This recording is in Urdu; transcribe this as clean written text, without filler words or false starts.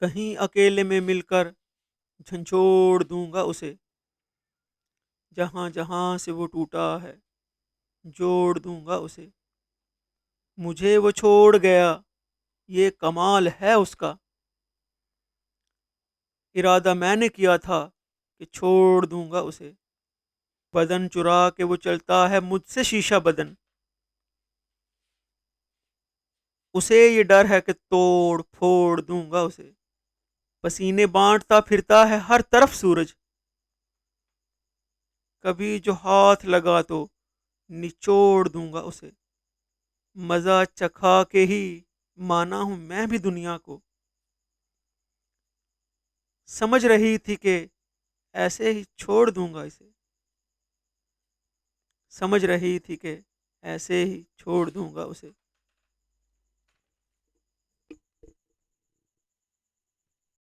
کہیں اکیلے میں مل کر جھنجھوڑ دوں گا اسے، جہاں جہاں سے وہ ٹوٹا ہے جوڑ دوں گا اسے۔ مجھے وہ چھوڑ گیا، یہ کمال ہے اس کا، ارادہ میں نے کیا تھا کہ چھوڑ دوں گا اسے۔ بدن چرا کے وہ چلتا ہے مجھ سے شیشہ بدن، اسے یہ ڈر ہے کہ توڑ پھوڑ دوں گا اسے۔ پسینے بانٹتا پھرتا ہے ہر طرف سورج، کبھی جو ہاتھ لگا تو نچوڑ دوں گا اسے۔ مزہ چکھا کے ہی مانا ہوں میں بھی دنیا کو، سمجھ رہی تھی کہ ایسے ہی چھوڑ دوں گا اسے، سمجھ رہی تھی کہ ایسے ہی چھوڑ دوں گا اسے۔